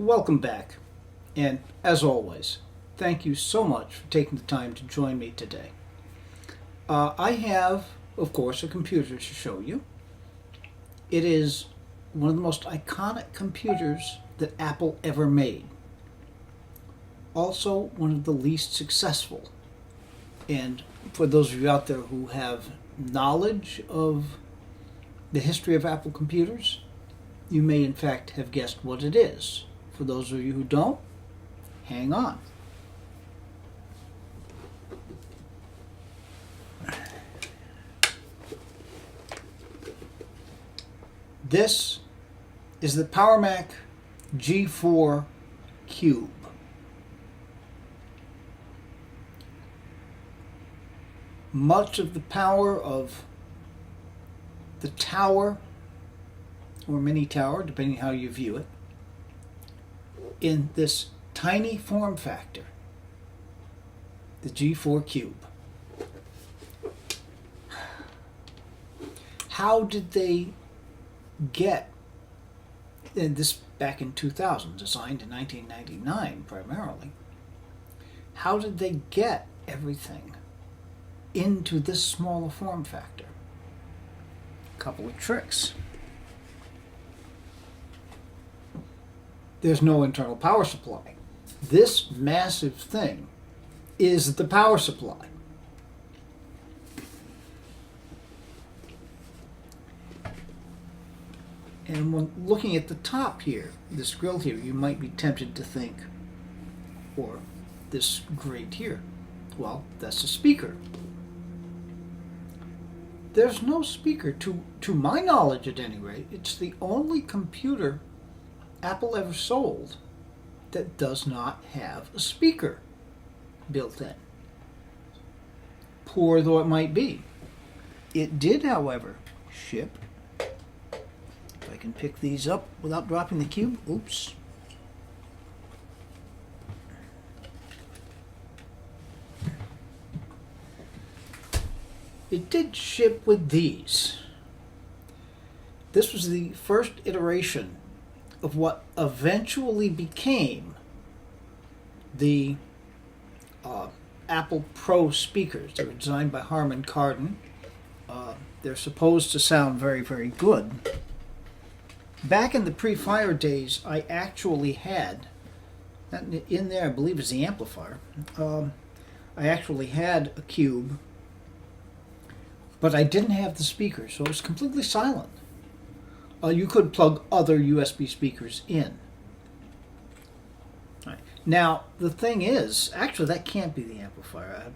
Welcome back, and as always, thank you so much for taking the time to join me today. I have, of course, a computer to show you. It is one of the most iconic computers that Apple ever made. Also, one of the least successful. And for those of you out there who have knowledge of the history of Apple computers, you may in fact have guessed what it is. For those of you who don't, hang on. This is the PowerMac G4 Cube. Much of the power of the tower, or mini tower, depending how you view it, in this tiny form factor, the G4 Cube. How did they get, and this back in 2000, designed in 1999 primarily, how did they get everything into this smaller form factor? A couple of tricks. There's no internal power supply. This massive thing is the power supply. And when looking at the top here, this grill here, you might be tempted to think, or this grate here, well, that's a speaker. There's no speaker, to my knowledge at any rate. It's the only computer Apple ever sold that does not have a speaker built in. Poor though it might be. It did, however, ship. If I can pick these up without dropping the cube. Oops. It did ship with these. This was the first iteration of what eventually became the Apple Pro speakers. They were designed by Harman Kardon. They're supposed to sound very, very good. Back in the pre-Fire days, I actually had, in there I believe is the amplifier, I actually had a Cube, but I didn't have the speaker, so it was completely silent. You could plug other USB speakers in. All right. Now, the thing is, actually that can't be the amplifier.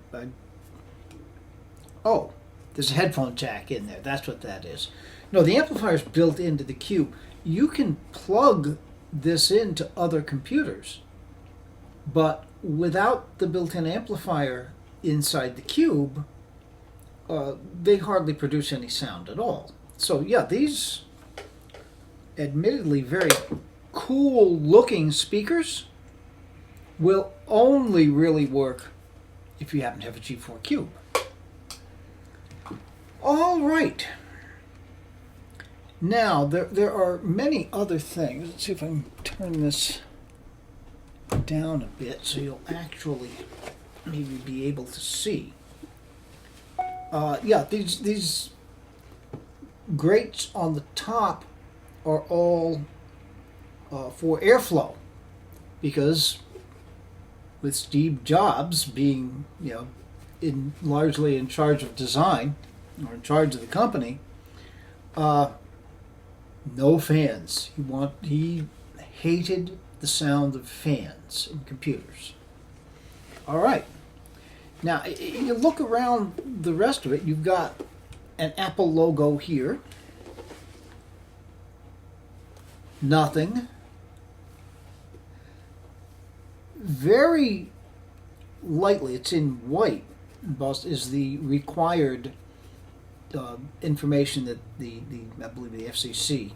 Oh, there's a headphone jack in there. That's what that is. No, the amplifier is built into the Cube. You can plug this into other computers, but without the built-in amplifier inside the Cube, they hardly produce any sound at all. So yeah, these admittedly very cool looking speakers will only really work if you happen to have a G4 Cube. All right. Now, there are many other things. Let's see if I can turn this down a bit so you'll actually maybe be able to see. Yeah, these grates on the top are all for airflow, because with Steve Jobs being, largely in charge of design, or in charge of the company, no fans. He hated the sound of fans in computers. All right. Now, you look around the rest of it, you've got an Apple logo here. Nothing. Very lightly, it's in white, is the required information that I believe the FCC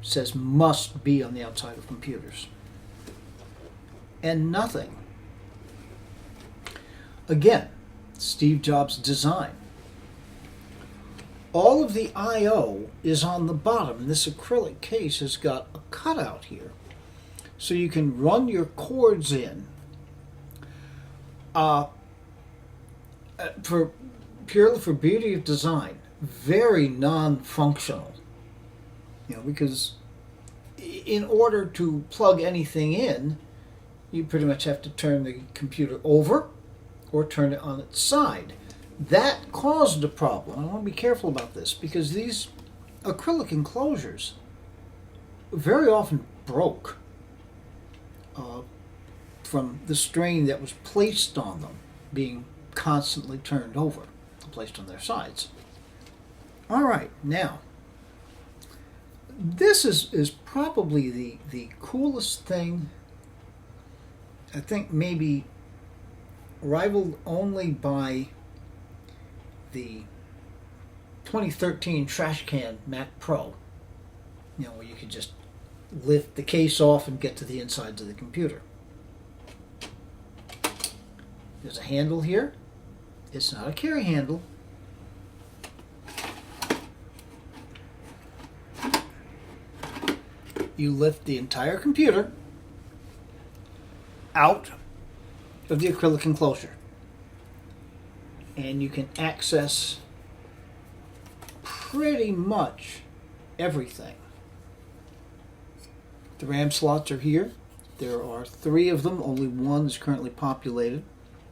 says must be on the outside of computers. And nothing. Again, Steve Jobs' design. All of the I/O is on the bottom. This acrylic case has got a cutout here so you can run your cords in for purely for beauty of design. Very non-functional, because in order to plug anything in, you pretty much have to turn the computer over or turn it on its side. That caused a problem. I want to be careful about this because these acrylic enclosures very often broke from the strain that was placed on them being constantly turned over, placed on their sides. All right, now, this is probably the coolest thing, I think, maybe rivaled only by the 2013 trash can Mac Pro, where you could just lift the case off and get to the insides of the computer. There's a handle here. It's not a carry handle. You lift the entire computer out of the acrylic enclosure, and you can access pretty much everything. The RAM slots are here. There are 3 of them. Only one is currently populated.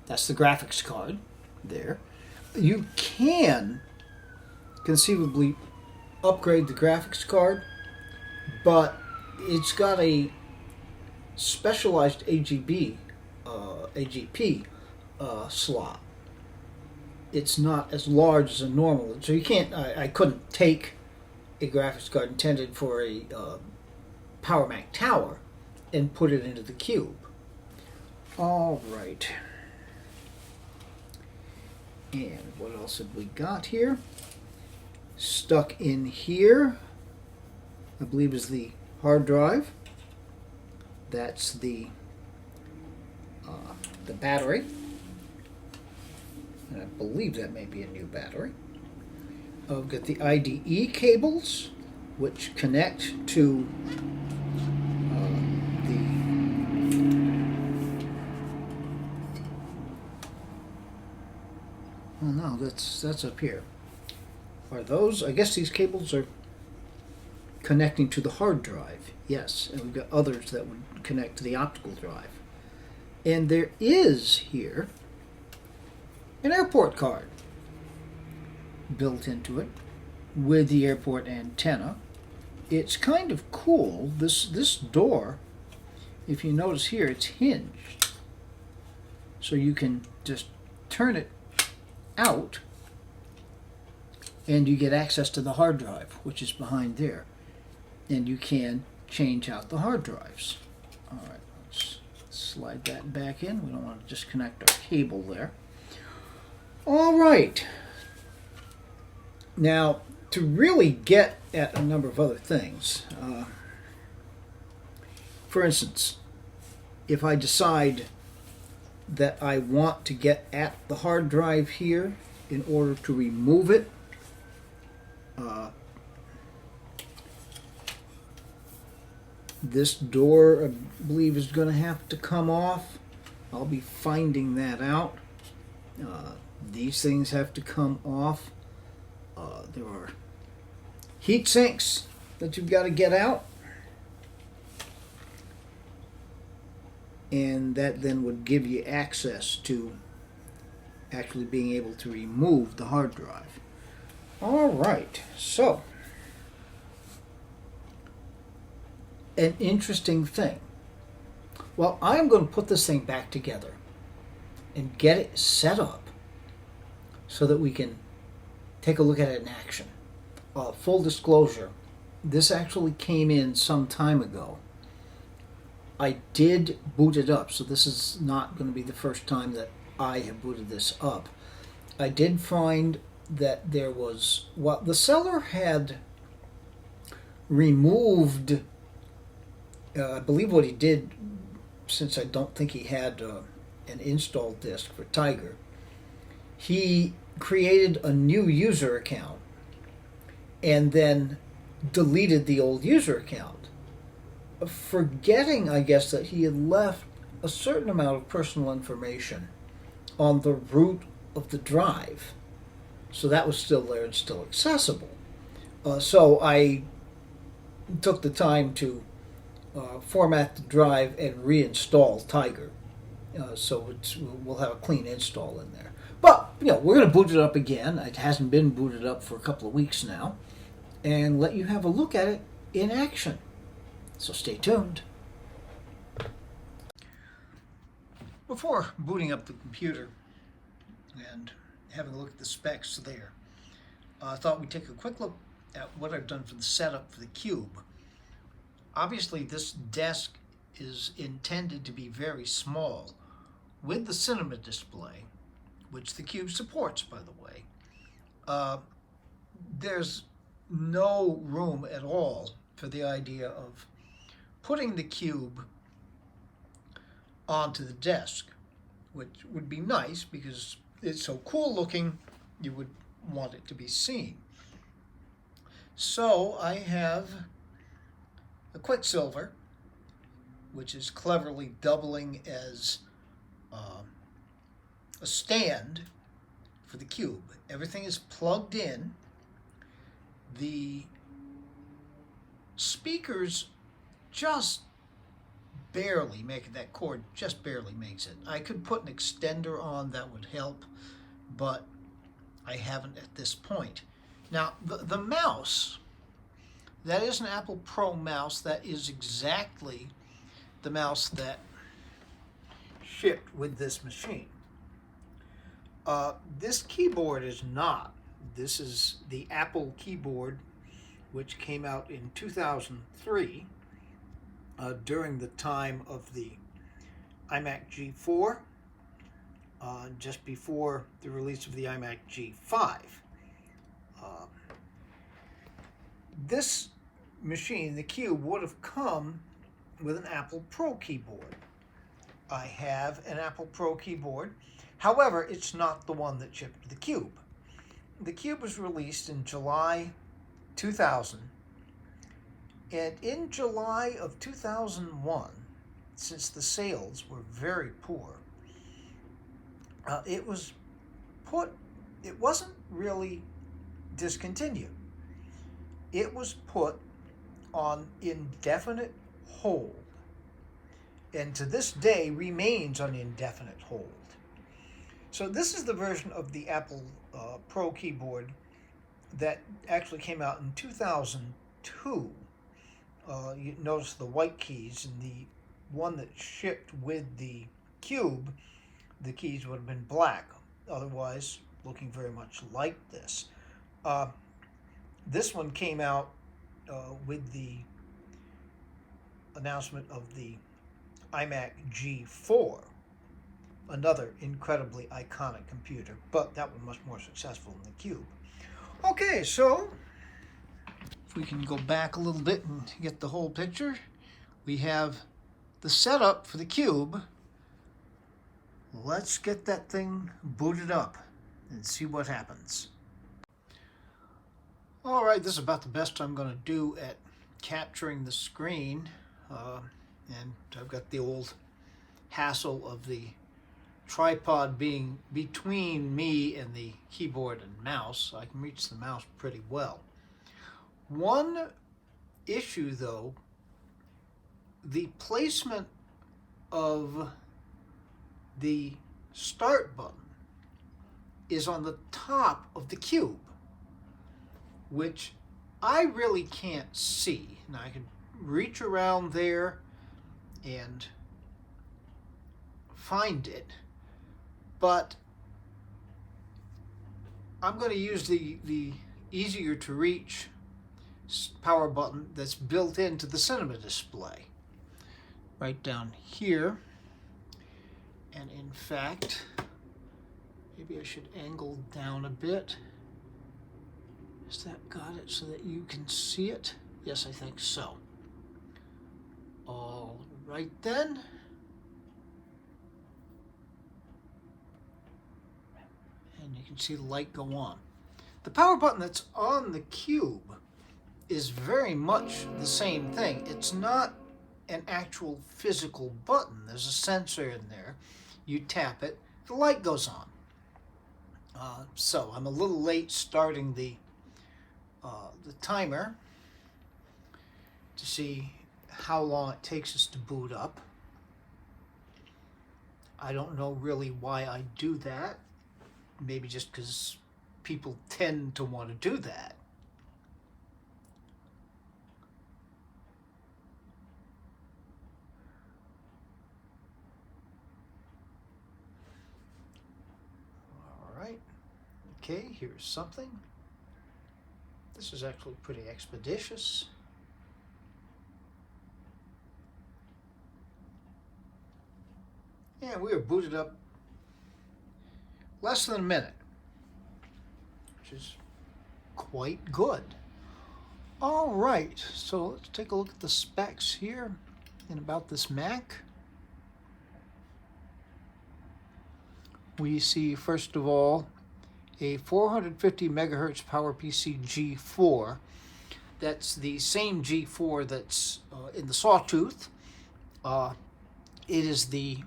That's the graphics card there. You can conceivably upgrade the graphics card, but it's got a specialized AGP slot. It's not as large as a normal, so you can't. I couldn't take a graphics card intended for a Power Mac Tower and put it into the cube. All right. And what else have we got here? Stuck in here, I believe, is the hard drive. That's the battery. And I believe that may be a new battery. I've got the IDE cables, which connect to oh no, that's up here. Are those? I guess these cables are connecting to the hard drive. Yes, and we've got others that would connect to the optical drive. And there is here an airport card built into it with the airport antenna. It's kind of cool. This door, if you notice here, it's hinged. So you can just turn it out and you get access to the hard drive, which is behind there. And you can change out the hard drives. All right, let's slide that back in. We don't want to disconnect our cable there. All right. Now, to really get at a number of other things, for instance, if I decide that I want to get at the hard drive here in order to remove it, this door, I believe, is going to have to come off. I'll be finding that out. These things have to come off. There are heat sinks that you've got to get out. And that then would give you access to actually being able to remove the hard drive. All right, so an interesting thing. Well, I'm going to put this thing back together and get it set up so that we can take a look at it in action. Full disclosure, this actually came in some time ago. I did boot it up, so this is not going to be the first time that I have booted this up. I did find that there was, well, the seller had removed, I believe what he did, since I don't think he had an install disk for Tiger, he created a new user account and then deleted the old user account. forgetting, I guess, that he had left a certain amount of personal information on the root of the drive. So that was still there and still accessible. So I took the time to format the drive and reinstall Tiger. So we'll have a clean install in there. But, we're going to boot it up again. It hasn't been booted up for a couple of weeks now. And let you have a look at it in action. So stay tuned. Before booting up the computer and having a look at the specs there, I thought we'd take a quick look at what I've done for the setup for the Cube. Obviously, this desk is intended to be very small. With the cinema display, which the Cube supports, by the way, there's no room at all for the idea of putting the Cube onto the desk, which would be nice because it's so cool looking, you would want it to be seen. So I have a Quicksilver, which is cleverly doubling as a stand for the Cube. Everything is plugged in. The speakers just barely make it. That cord just barely makes it. I could put an extender on, that would help, but I haven't at this point. Now, the mouse, that is an Apple Pro mouse. That is exactly the mouse that shipped with this machine. This keyboard is not. This is the Apple keyboard, which came out in 2003 during the time of the iMac G4, just before the release of the iMac G5. This machine, the Cube, would have come with an Apple Pro keyboard. I have an Apple Pro keyboard. However, it's not the one that shipped the Cube. The Cube was released in July 2000. And in July of 2001, since the sales were very poor, it wasn't really discontinued. It was put on indefinite hold, and to this day remains on indefinite hold. So this is the version of the Apple Pro keyboard that actually came out in 2002. You notice the white keys, and the one that shipped with the Cube, the keys would have been black, otherwise looking very much like this. This one came out with the announcement of the iMac G4, another incredibly iconic computer, but that one much more successful than the Cube. Okay, so if we can go back a little bit and get the whole picture, we have the setup for the Cube. Let's get that thing booted up and see what happens. All right, this is about the best I'm going to do at capturing the screen. And I've got the old hassle of the tripod being between me and the keyboard and mouse. I can reach the mouse pretty well. One issue, though, the placement of the start button is on the top of the Cube, which I really can't see. Now I can reach around there and find it, but I'm going to use the easier to reach power button that's built into the cinema display right down here. And in fact, maybe I should angle down a bit. Has that got it so that you can see it? Yes, I think so. All right then. And you can see the light go on. The power button that's on the Cube is very much the same thing. It's not an actual physical button. There's a sensor in there. You tap it, the light goes on. So I'm a little late starting the timer to see how long it takes us to boot up. I don't know really why I do that. Maybe just because people tend to want to do that. All right. Okay, here's something. This is actually pretty expeditious. Yeah, we are booted up less than a minute, which is quite good. All right, so let's take a look at the specs here and about this Mac. We see, first of all, a 450 megahertz PowerPC G4. That's the same G4 that's in the Sawtooth. It is the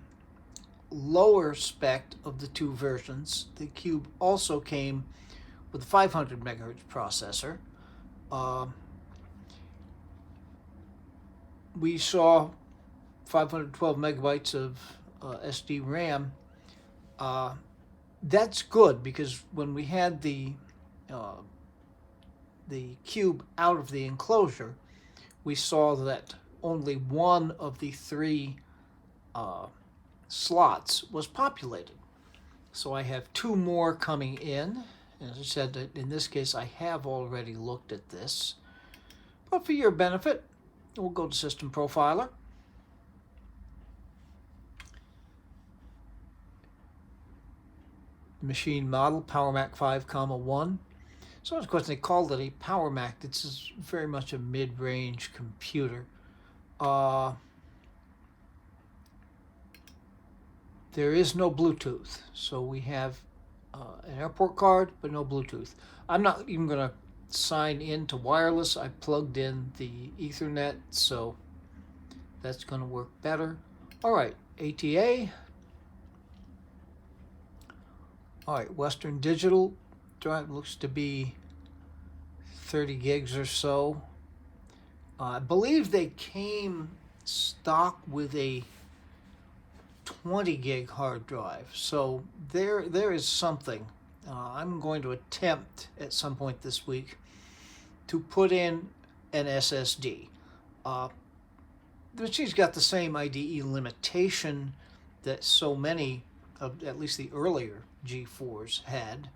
lower spec of the two versions. The Cube also came with a 500 megahertz processor. We saw 512 megabytes of SD RAM. That's good because when we had the Cube out of the enclosure, we saw that only one of the three slots was populated. So I have two more coming in. As I said, in this case, I have already looked at this. But for your benefit, we'll go to System Profiler. Machine model, PowerMac 5,1. So of course they called it a PowerMac. It's very much a mid-range computer. There is no Bluetooth, so we have an airport card, but no Bluetooth. I'm not even going to sign in to wireless. I plugged in the Ethernet, so that's going to work better. All right, ATA. All right, Western Digital drive looks to be 30 gigs or so. I believe they came stock with a 20 gig hard drive, so there is something. I'm going to attempt at some point this week to put in an SSD. The machine's got the same IDE limitation that so many of at least the earlier G4s had.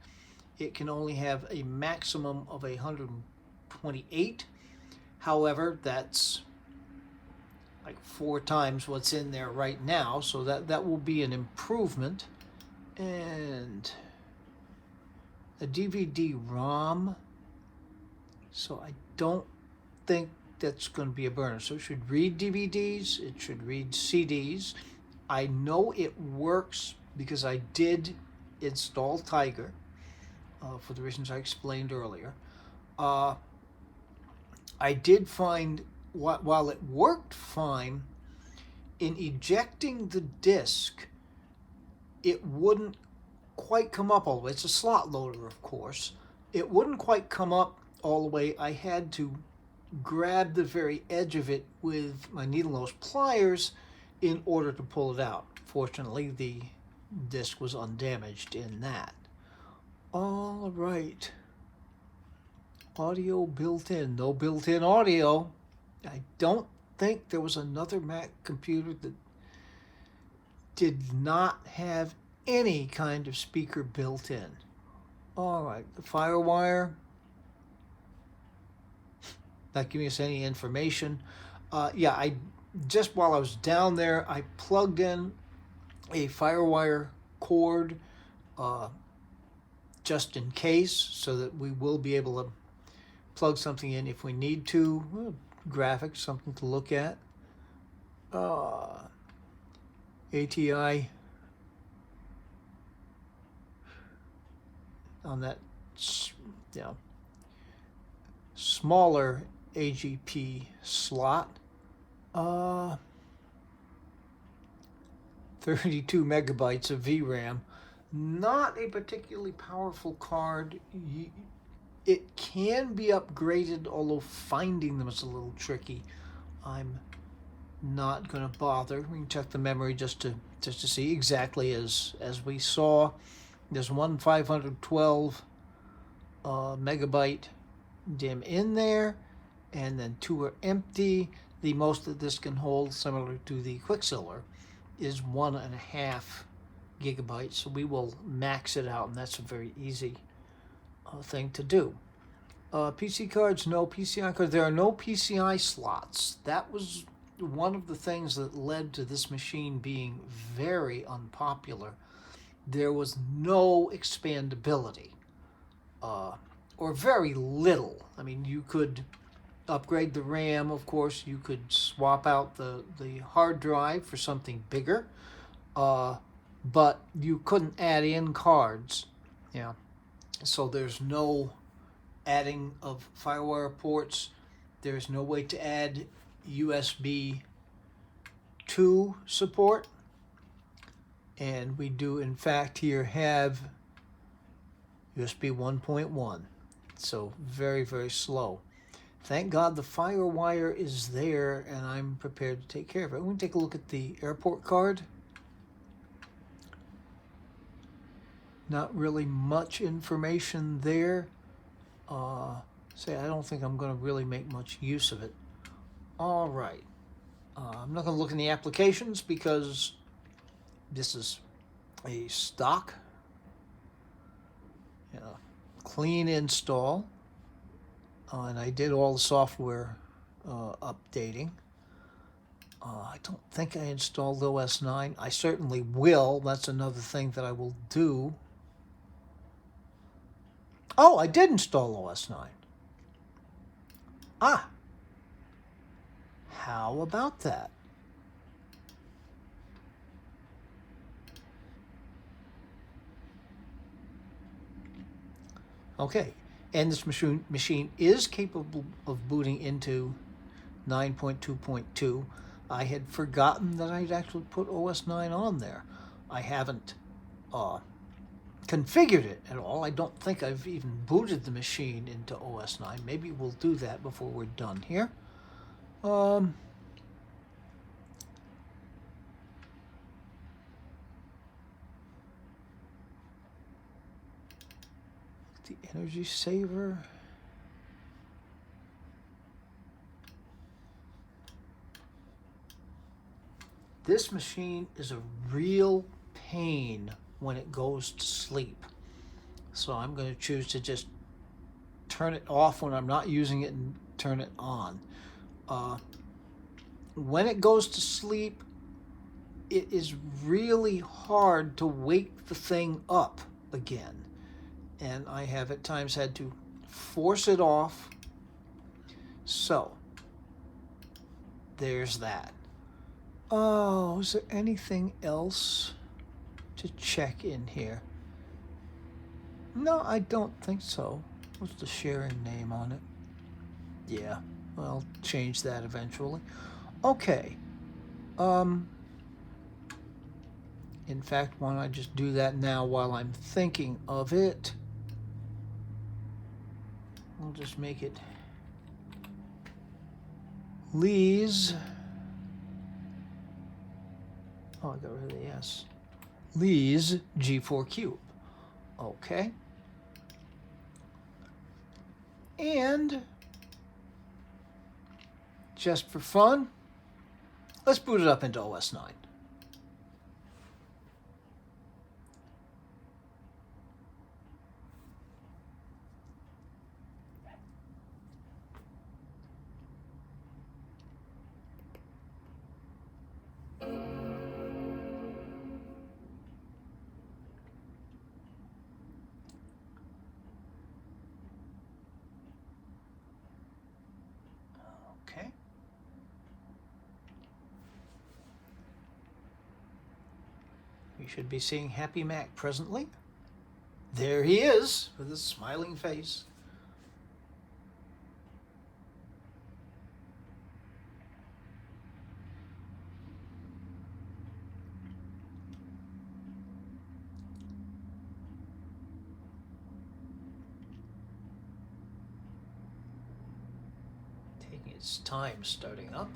It can only have a maximum of 128. However, that's like 4 times what's in there right now, so that will be an improvement. And a DVD-ROM, so I don't think that's going to be a burner. So it should read DVDs, it should read CDs. I know it works because I did install Tiger for the reasons I explained earlier. I did find, while it worked fine, in ejecting the disk, it wouldn't quite come up all the way. It's a slot loader, of course. It wouldn't quite come up all the way. I had to grab the very edge of it with my needle nose pliers in order to pull it out. Fortunately, the disk was undamaged in that. All right. Audio built in. No built-in audio. I don't think there was another Mac computer that did not have any kind of speaker built in. All right, the FireWire. Not giving us any information. Yeah, I just while I was down there, I plugged in a FireWire cord just in case, so that we will be able to plug something in if we need to. Graphics, something to look at. ATI on that, smaller AGP slot. Uh, 32 megabytes of VRAM. Not a particularly powerful card. It can be upgraded, although finding them is a little tricky. I'm not going to bother. We can check the memory just to see exactly as we saw. There's one 512 megabyte DIMM in there, and then two are empty. The most that this can hold, similar to the Quicksilver, is 1.5 gigabytes. So we will max it out, and that's a very easy thing to do. PC cards, no PCI cards. There are no PCI slots. That was one of the things that led to this machine being very unpopular. There was no expandability, or very little. I mean, you could upgrade the RAM, of course. You could swap out the hard drive for something bigger, but you couldn't add in cards. Yeah, so there's no adding of FireWire ports. There's no way to add USB 2 support. And we do, in fact, here have USB 1.1. So very, very slow. Thank God the FireWire is there, and I'm prepared to take care of it. We're going to take a look at the airport card. Not really much information there. I don't think I'm going to really make much use of it. All right. I'm not going to look in the applications because this is a stock, clean install. And I did all the software updating. I don't think I installed OS 9. I certainly will. That's another thing that I will do. Oh, I did install OS 9. Ah, how about that? Okay, and this machine is capable of booting into 9.2.2. I had forgotten that I'd actually put OS 9 on there. I haven't configured it at all. I don't think I've even booted the machine into OS 9. Maybe we'll do that before we're done here. The energy saver. This machine is a real pain when it goes to sleep. So I'm going to choose to just turn it off when I'm not using it and turn it on. When it goes to sleep, it is really hard to wake the thing up again. And I have at times had to force it off. So, there's that. Oh, is there anything else to check in here? No, I don't think so. What's the sharing name on it? Yeah, I'll change that eventually. Okay. In fact, why don't I just do that now while I'm thinking of it? I'll just make it Lee's. Oh, I got rid of the S. Lee's G4 Cube. Okay. And just for fun, let's boot it up into OS 9. Okay. We should be seeing Happy Mac presently. There he is with his smiling face. taking its time starting up.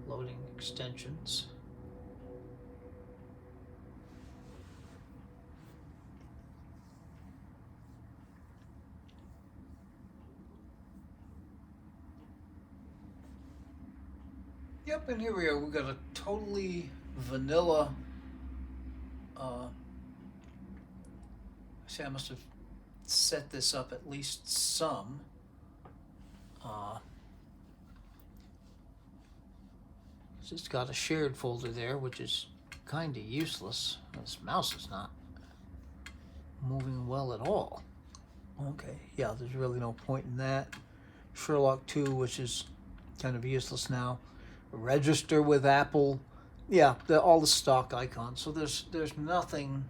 Loading extensions. Yep, and here we are. We've got a totally vanilla. See, I must have set this up at least some. It's just got a shared folder there, which is kind of useless. This mouse is not moving well at all. Okay, yeah, there's really no point in that. Sherlock 2, which is kind of useless now. Register with Apple. Yeah, all the stock icons. So there's nothing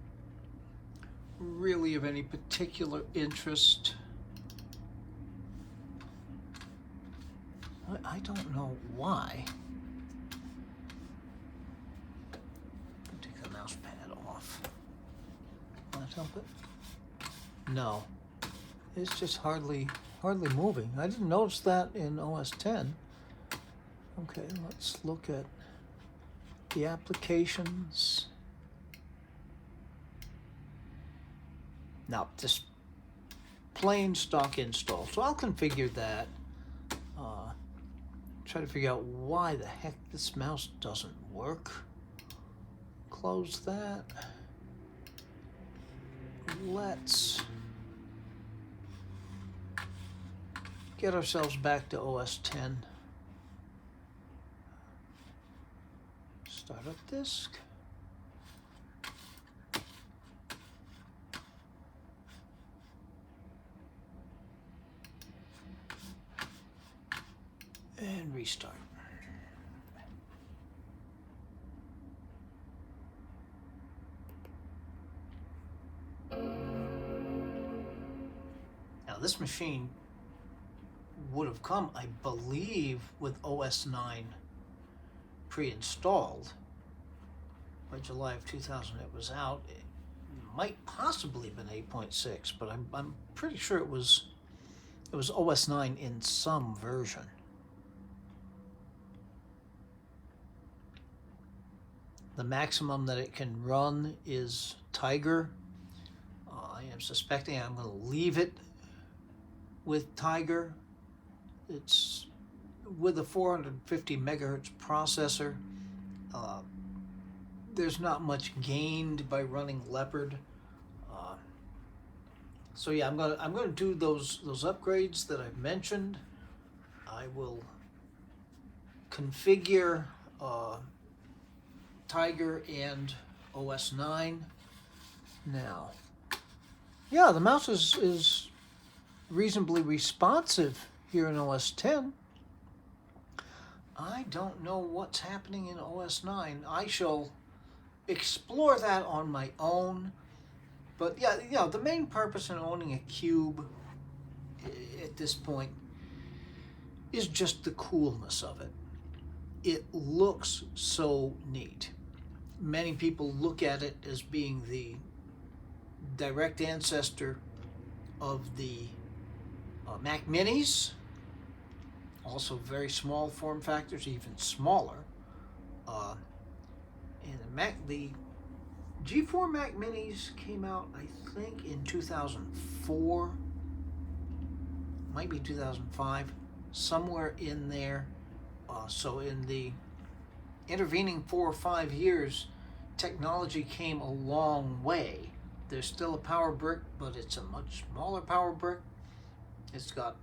really of any particular interest. I don't know why. Take the mouse pad off. Will that help it? No. It's just hardly moving. I didn't notice that in OS 10. Okay, let's look at the applications. Now, just plain stock install. So I'll configure that. Try to figure out why the heck this mouse doesn't work. Close that. Let's get ourselves back to OS 10. Start up disk. And restart. Now this machine would have come, I believe, with OS 9 pre-installed. By July of 2000 it was out. It might possibly have been 8.6, but I'm pretty sure it was OS 9 in some version. The maximum that it can run is Tiger. I am suspecting I'm going to leave it with Tiger. It's with a 450 megahertz processor. There's not much gained by running Leopard. So yeah, I'm gonna do those upgrades that I've mentioned. I will configure Tiger and OS 9. Now, yeah, the mouse is reasonably responsive here in OS 10. I don't know what's happening in OS 9. I shall explore that on my own. But yeah, the main purpose in owning a Cube at this point is just the coolness of it. It looks so neat. Many people look at it as being the direct ancestor of the Mac Minis, also very small form factors, even smaller. And the G4 Mac Minis came out, I think, in 2004, might be 2005, somewhere in there. So in the intervening 4 or 5 years, technology came a long way. There's still a power brick, but it's a much smaller power brick. It's got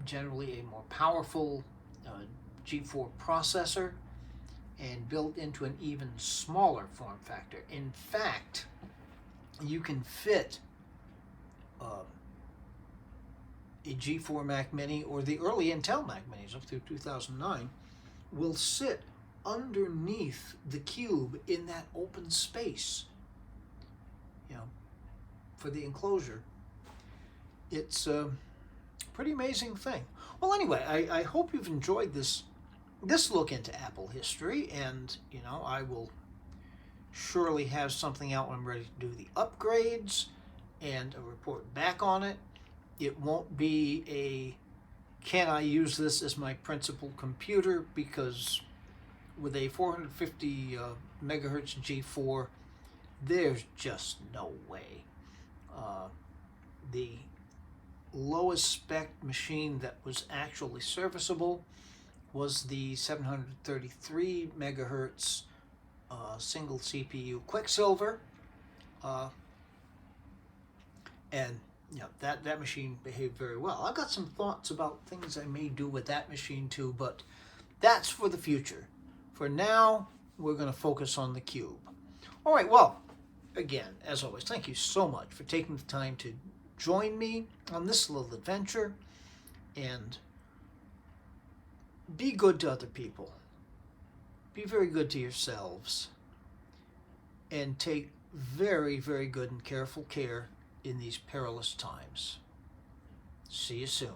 generally a more powerful G4 processor and built into an even smaller form factor. In fact, you can fit a G4 Mac Mini, or the early Intel Mac Minis up through 2009, will sit underneath the Cube in that open space, for the enclosure. It's a pretty amazing thing. Well, anyway, I hope you've enjoyed this look into Apple history, and I will surely have something out when I'm ready to do the upgrades, and a report back on it. It won't be a, can I use this as my principal computer, because with a 450 megahertz G4, there's just no way. The lowest spec machine that was actually serviceable was the 733 megahertz single CPU Quicksilver, and that machine behaved very well. I've got some thoughts about things I may do with that machine too, but that's for the future. For now, we're going to focus on the Cube. All right, well, again, as always, thank you so much for taking the time to join me on this little adventure, and be good to other people. Be very good to yourselves, and take very, very good and careful care in these perilous times. See you soon.